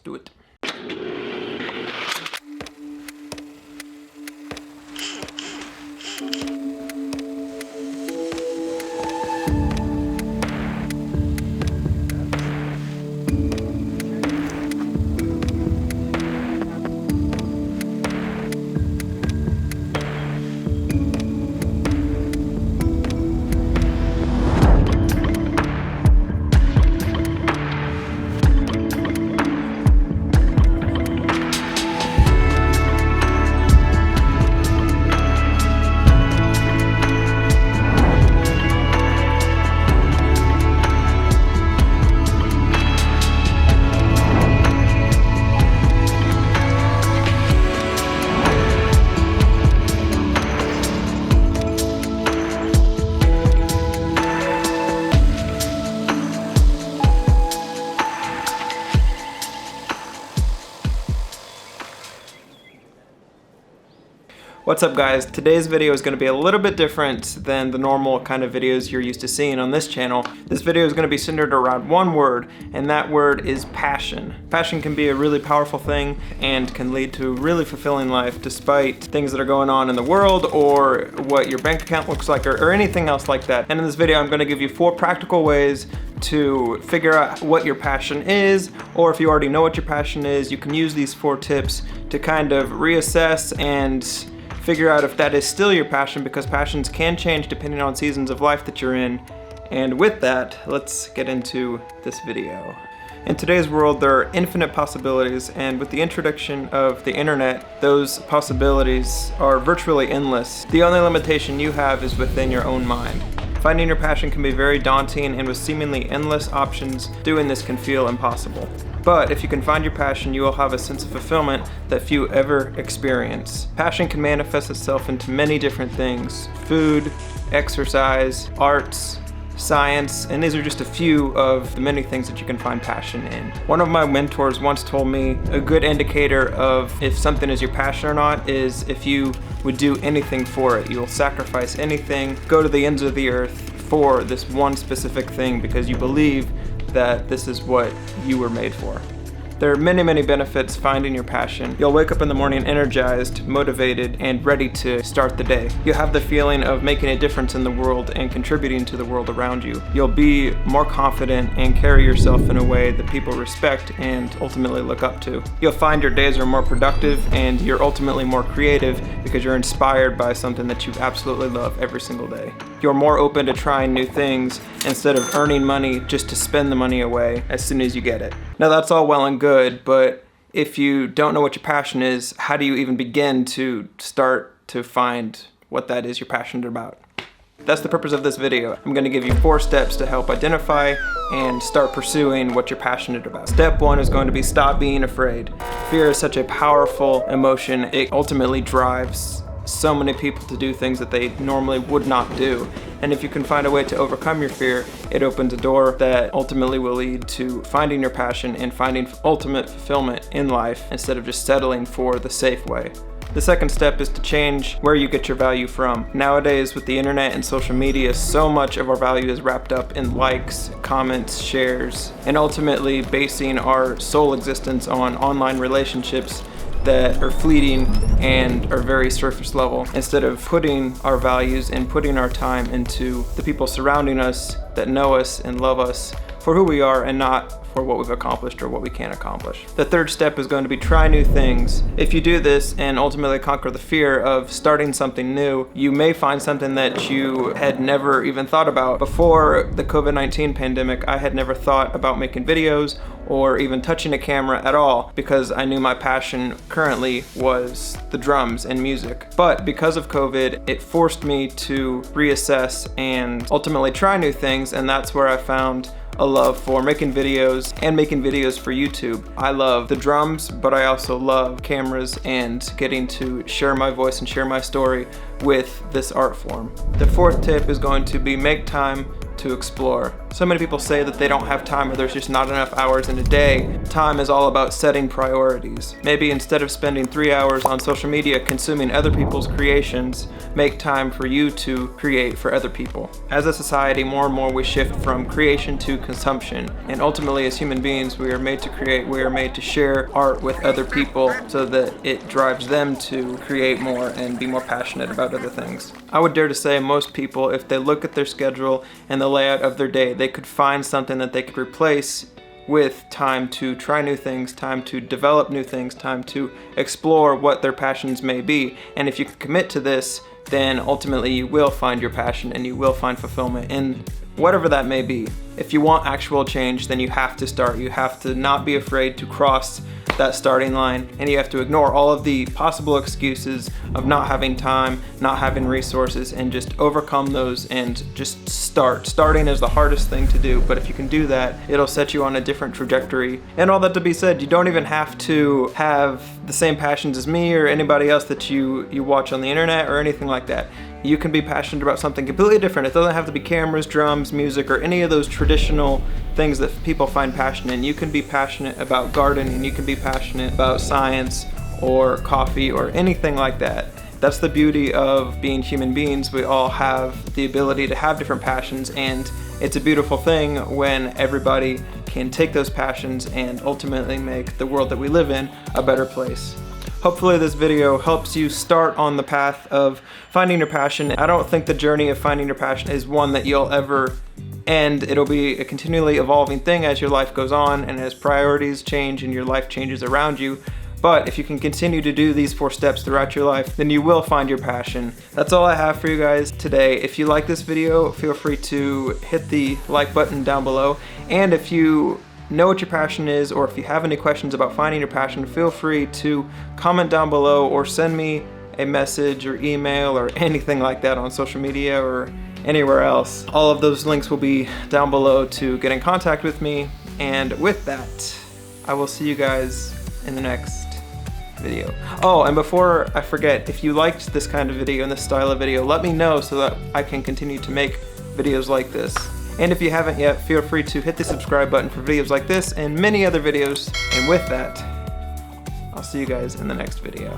do it. What's up guys? Today's video is going to be a little bit different than the normal kind of videos you're used to seeing on this channel. This video is going to be centered around one word, and that word is passion. Passion can be a really powerful thing and can lead to a really fulfilling life despite things that are going on in the world or what your bank account looks like or anything else like that. And in this video I'm going to give you 4 practical ways to figure out what your passion is, or if you already know what your passion is, you can use these 4 tips to kind of reassess and figure out if that is still your passion, because passions can change depending on seasons of life that you're in. And with that, let's get into this video. In today's world, there are infinite possibilities, and with the introduction of the internet, those possibilities are virtually endless. The only limitation you have is within your own mind. Finding your passion can be very daunting, and with seemingly endless options, doing this can feel impossible. But if you can find your passion, you will have a sense of fulfillment that few ever experience. Passion can manifest itself into many different things: food, exercise, arts, science, and these are just a few of the many things that you can find passion in. One of my mentors once told me a good indicator of if something is your passion or not is if you would do anything for it. You'll sacrifice anything, go to the ends of the earth for this one specific thing because you believe that this is what you were made for. There are many, many benefits finding your passion. You'll wake up in the morning energized, motivated, and ready to start the day. You'll have the feeling of making a difference in the world and contributing to the world around you. You'll be more confident and carry yourself in a way that people respect and ultimately look up to. You'll find your days are more productive and you're ultimately more creative because you're inspired by something that you absolutely love every single day. You're more open to trying new things instead of earning money just to spend the money away as soon as you get it. Now that's all well and good, but if you don't know what your passion is, how do you even begin to start to find what that is you're passionate about? That's the purpose of this video. I'm going to give you 4 steps to help identify and start pursuing what you're passionate about. Step 1 is going to be stop being afraid. Fear is such a powerful emotion. It ultimately drives so many people to do things that they normally would not do. And if you can find a way to overcome your fear, it opens a door that ultimately will lead to finding your passion and finding ultimate fulfillment in life instead of just settling for the safe way. The second step is to change where you get your value from. Nowadays, with the internet and social media, so much of our value is wrapped up in likes, comments, shares, and ultimately basing our sole existence on online relationships that are fleeting and are very surface level, instead of putting our values and putting our time into the people surrounding us that know us and love us for who we are and not for what we've accomplished or what we can't accomplish. The third step is going to be try new things. If you do this and ultimately conquer the fear of starting something new, you may find something that you had never even thought about. Before the COVID-19 pandemic, I had never thought about making videos or even touching a camera at all because I knew my passion currently was the drums and music. But because of COVID, it forced me to reassess and ultimately try new things, and that's where I found a love for making videos and making videos for YouTube. I love the drums, but I also love cameras and getting to share my voice and share my story with this art form. The fourth tip is going to be make time to explore. So many people say that they don't have time or there's just not enough hours in a day. Time is all about setting priorities. Maybe instead of spending 3 hours on social media consuming other people's creations, make time for you to create for other people. As a society, more and more we shift from creation to consumption. And ultimately, as human beings, we are made to create, we are made to share art with other people so that it drives them to create more and be more passionate about other things. I would dare to say most people, if they look at their schedule and the layout of their day, they could find something that they could replace with time to try new things, time to develop new things, time to explore what their passions may be. And if you can commit to this, then ultimately you will find your passion and you will find fulfillment in whatever that may be. If you want actual change, then you have to start. You have to not be afraid to cross that starting line, and you have to ignore all of the possible excuses of not having time, not having resources, and just overcome those and just start. Starting is the hardest thing to do, but if you can do that, it'll set you on a different trajectory. And all that to be said, you don't even have to have the same passions as me or anybody else that you watch on the internet or anything like that. You can be passionate about something completely different. It doesn't have to be cameras, drums, music, or any of those traditional things that people find passion in. You can be passionate about gardening, you can be passionate about science or coffee or anything like that. That's the beauty of being human beings. We all have the ability to have different passions, and it's a beautiful thing when everybody can take those passions and ultimately make the world that we live in a better place. Hopefully this video helps you start on the path of finding your passion. I don't think the journey of finding your passion is one that you'll ever end. It'll be a continually evolving thing as your life goes on and as priorities change and your life changes around you. But if you can continue to do these 4 steps throughout your life, then you will find your passion. That's all I have for you guys today. If you like this video, feel free to hit the like button down below. And if you know what your passion is, or if you have any questions about finding your passion, feel free to comment down below or send me a message or email or anything like that on social media or anywhere else. All of those links will be down below to get in contact with me. And with that, I will see you guys in the next video. Oh, and before I forget, if you liked this kind of video and this style of video, let me know so that I can continue to make videos like this. And if you haven't yet, feel free to hit the subscribe button for videos like this and many other videos. And with that, I'll see you guys in the next video.